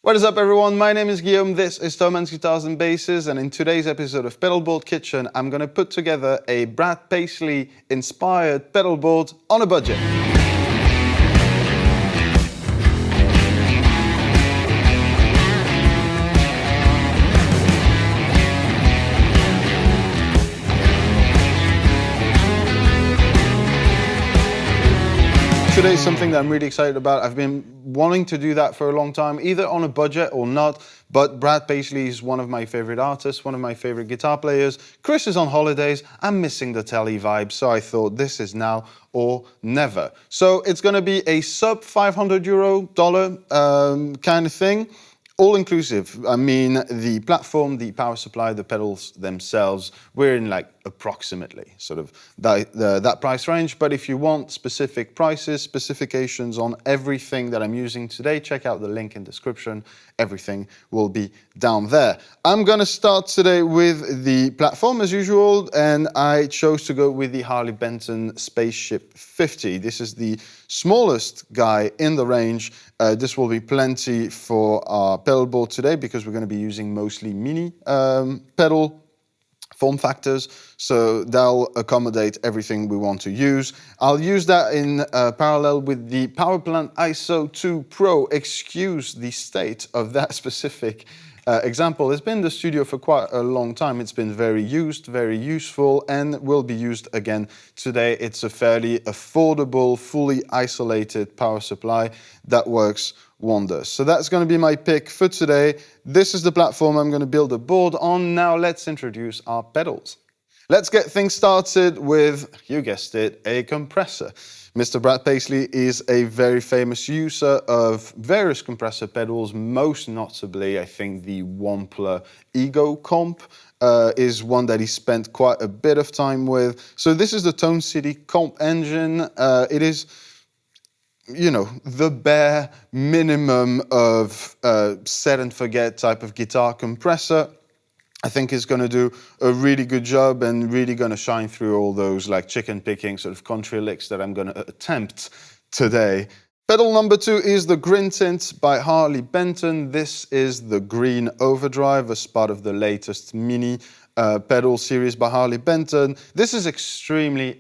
What is up, everyone? My name is Guillaume, this is Thomann's Guitars and Basses, and in today's episode of Pedalboard Kitchen, I'm going to put together a Brad Paisley inspired pedalboard on a budget. Today is something that I'm really excited about. I've been wanting to do that for a long time, either on a budget or not, but Brad Paisley is one of my favorite artists, one of my favorite guitar players. Chris is on holidays, I'm missing the telly vibe, so I thought this is now or never. So it's gonna be a sub $500 kind of thing. All inclusive. I mean, the platform, the power supply, the pedals themselves, we're in like approximately sort of that price range. But if you want specific prices, specifications on everything that I'm using today, check out the link in the description. Everything will be down there. I'm gonna start today with the platform as usual, and I chose to go with the Harley Benton Spaceship 50. This is the smallest guy in the range. This will be plenty for our pedal board today because we're going to be using mostly mini pedal form factors, so that'll accommodate everything we want to use. I'll use that in parallel with the Powerplant ISO 2 Pro. Excuse the state of that specific example. It's been in the studio for quite a long time. It's been very used, very useful, and will be used again today. It's a fairly affordable, fully isolated power supply that works wonders. So that's going to be my pick for today. This is the platform I'm going to build a board on. Now let's introduce our pedals. Let's get things started with, you guessed it, a compressor. Mr. Brad Paisley is a very famous user of various compressor pedals, most notably, I think the Wampler Ego Comp is one that he spent quite a bit of time with. So this is the Tone City Comp engine. It is, you know, the bare minimum of set and forget type of guitar compressor. I think it's going to do a really good job and really going to shine through all those like chicken picking sort of country licks that I'm going to attempt today. Pedal number 2 is the Green Tint by Harley Benton. This is the Green Overdrive as part of the latest mini pedal series by Harley Benton. This is extremely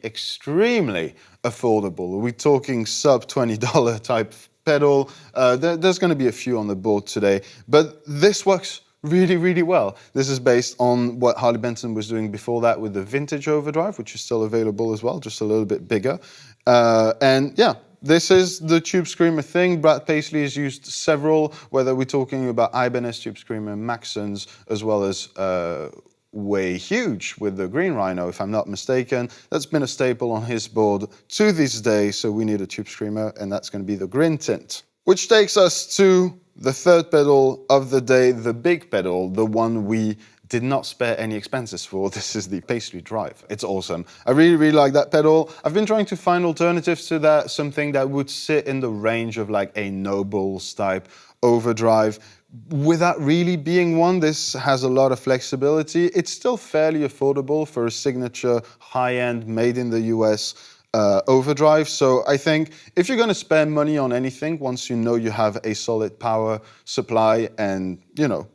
affordable. We're talking sub $20 type pedal. There's going to be a few on the board today, but this works really well. This is based on what Harley Benton was doing before that with the Vintage Overdrive, which is still available as well, just a little bit bigger. And yeah, this is the Tube Screamer thing. Brad Paisley has used several, whether we're talking about Ibanez Tube Screamer, Maxons, as well as Way Huge with the Green Rhino, if I'm not mistaken. That's been a staple on his board to this day, so we need a Tube Screamer, and that's going to be the Green Tint. Which takes us to the third pedal of the day, the big pedal, the one we did not spare any expenses for. This is the Paisley Drive. It's awesome. I really like that pedal. I've been trying to find alternatives to that, something that would sit in the range of like a Nobles type overdrive. Without really being one, this has a lot of flexibility. It's still fairly affordable for a signature high-end, made in the US overdrive. So I think if you're going to spend money on anything, once you know you have a solid power supply and you know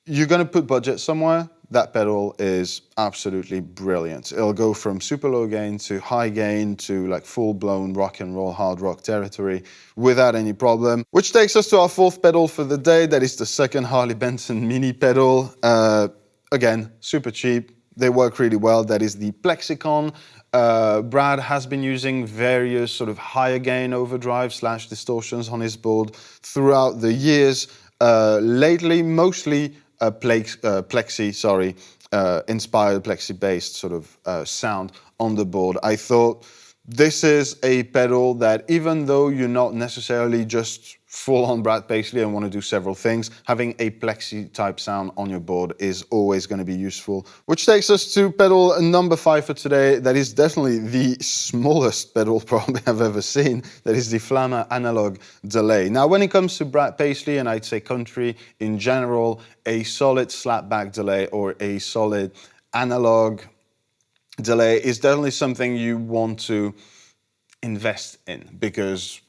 you're going to put budget somewhere, that pedal is absolutely brilliant. It'll go from super low gain to high gain to like full-blown rock and roll hard rock territory without any problem. Which takes us to our fourth pedal for the day. That is the second Harley Benton mini pedal. Again, super cheap. They work really well. That is the Plexicon. Brad has been using various sort of higher gain overdrive / distortions on his board throughout the years. Lately, mostly inspired Plexi-based sort of sound on the board. I thought this is a pedal that, even though you're not necessarily just full on Brad Paisley and want to do several things, having a Plexi type sound on your board is always going to be useful. Which takes us to pedal number 5 for today. That is definitely the smallest pedal probably I've ever seen. That is the Flamma Analog Delay. Now, when it comes to Brad Paisley, and I'd say country in general, a solid slapback delay or a solid analog delay is definitely something you want to invest in, because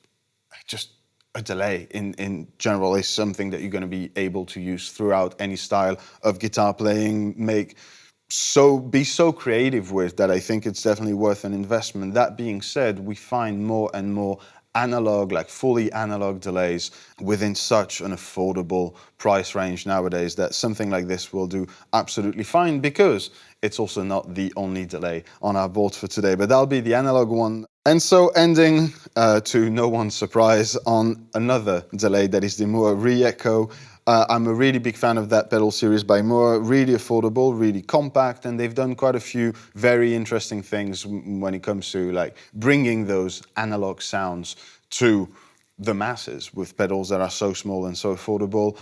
a delay in general is something that you're going to be able to use throughout any style of guitar playing, be so creative with, that I think it's definitely worth an investment. That being said, we find more and more analog, like fully analog delays within such an affordable price range nowadays that something like this will do absolutely fine, because it's also not the only delay on our board for today, but that'll be the analog one. And so ending, to no one's surprise, on another delay that is the Moore Re-Echo. I'm a really big fan of that pedal series by Moore, really affordable, really compact, and they've done quite a few very interesting things when it comes to like bringing those analog sounds to the masses with pedals that are so small and so affordable.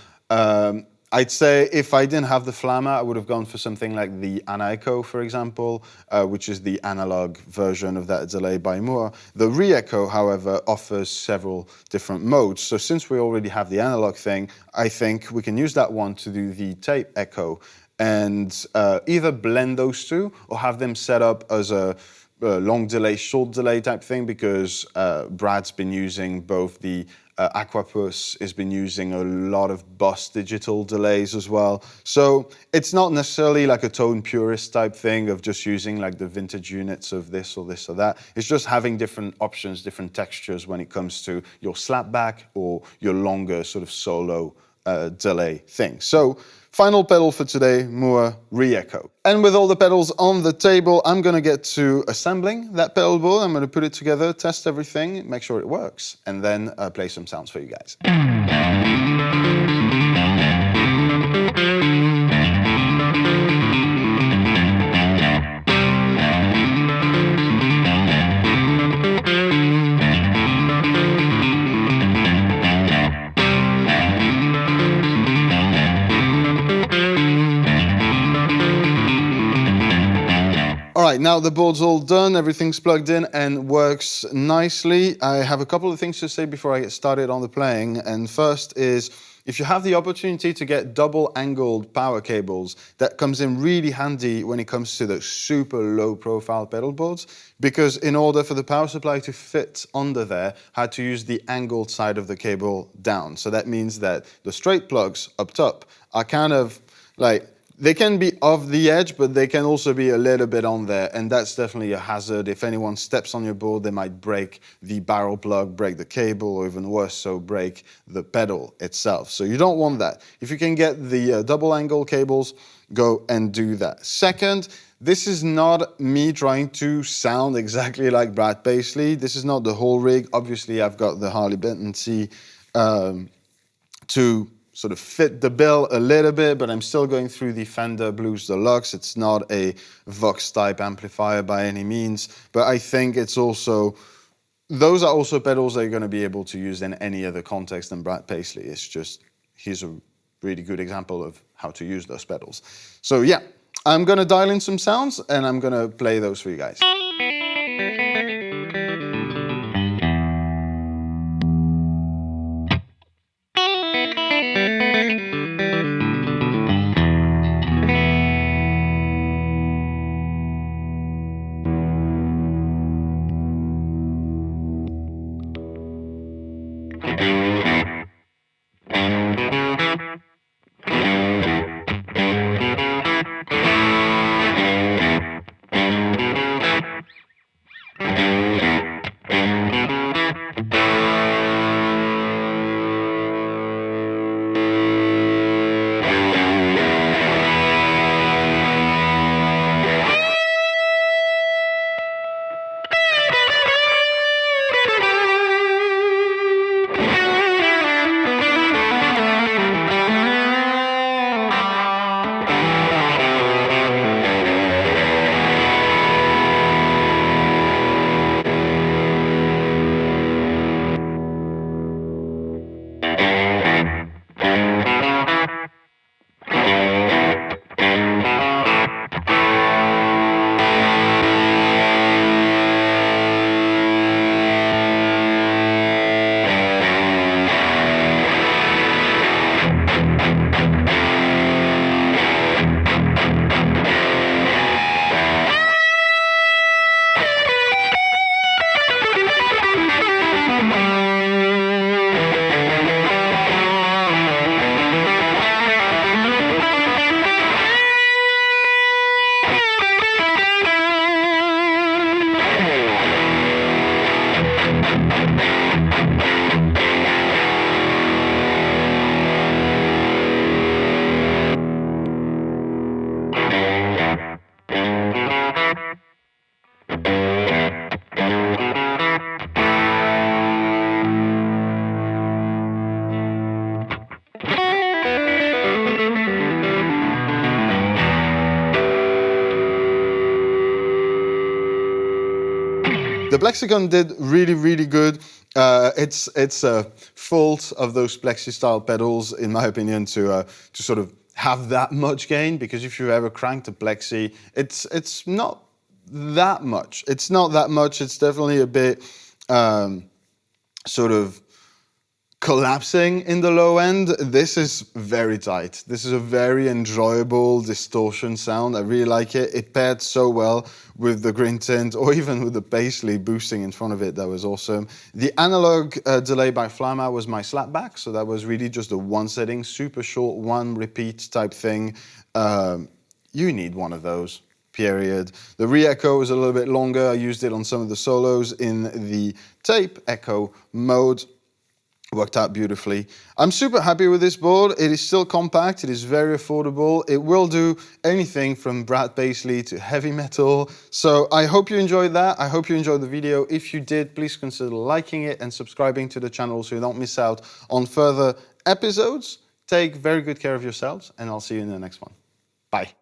I'd say if I didn't have the Flammer, I would have gone for something like the Ana-Echo, for example, which is the analog version of that delay by Moore. The Re-Echo, however, offers several different modes. So since we already have the analog thing, I think we can use that one to do the tape echo and either blend those two or have them set up as a long delay, short delay type thing, because Brad's been using both the Aquapus has been using a lot of bus digital delays as well. So it's not necessarily like a tone purist type thing of just using like the vintage units of this or that. It's just having different options, different textures when it comes to your slapback or your longer sort of solo delay thing. So final pedal for today, Moore Re-Echo. And with all the pedals on the table, I'm going to get to assembling that pedal board. I'm going to put it together, test everything, make sure it works, and then play some sounds for you guys. All right, now the board's all done, everything's plugged in and works nicely. I have a couple of things to say before I get started on the playing. And first is, if you have the opportunity to get double-angled power cables, that comes in really handy when it comes to the super low-profile pedal boards, because in order for the power supply to fit under there, I had to use the angled side of the cable down. So that means that the straight plugs up top are kind of like, they can be off the edge, but they can also be a little bit on there, and that's definitely a hazard. If anyone steps on your board, they might break the barrel plug, break the cable, or even worse, so break the pedal itself. So you don't want that. If you can get the double angle cables, go and do that. Second, this is not me trying to sound exactly like Brad Paisley. This is not the whole rig. Obviously, I've got the Harley Benton C to sort of fit the bill a little bit, but I'm still going through the Fender Blues Deluxe. It's not a Vox type amplifier by any means, but I think it's also, those are also pedals that you're going to be able to use in any other context than Brad Paisley. It's just, he's a really good example of how to use those pedals. So yeah, I'm going to dial in some sounds and I'm going to play those for you guys. The Plexicon did really, really good. It's a fault of those Plexi style pedals, in my opinion, to sort of have that much gain, because if you ever cranked a Plexi, it's not that much. It's not that much. It's definitely a bit sort of collapsing in the low end. This is very tight. This is a very enjoyable distortion sound. I really like it. It paired so well with the green tint, or even with the Paisley boosting in front of it. That was awesome. The analog delay by Flyma was my slapback, so that was really just a one setting, super short, one repeat type thing. You need one of those, period. The re-echo was a little bit longer. I used it on some of the solos in the tape echo mode. Worked out beautifully. I'm super happy with this board. It is still compact. It is very affordable. It will do anything from Brad Paisley to heavy metal. So I hope you enjoyed that. I hope you enjoyed the video. If you did, please consider liking it and subscribing to the channel so you don't miss out on further episodes. Take very good care of yourselves, and I'll see you in the next one. Bye.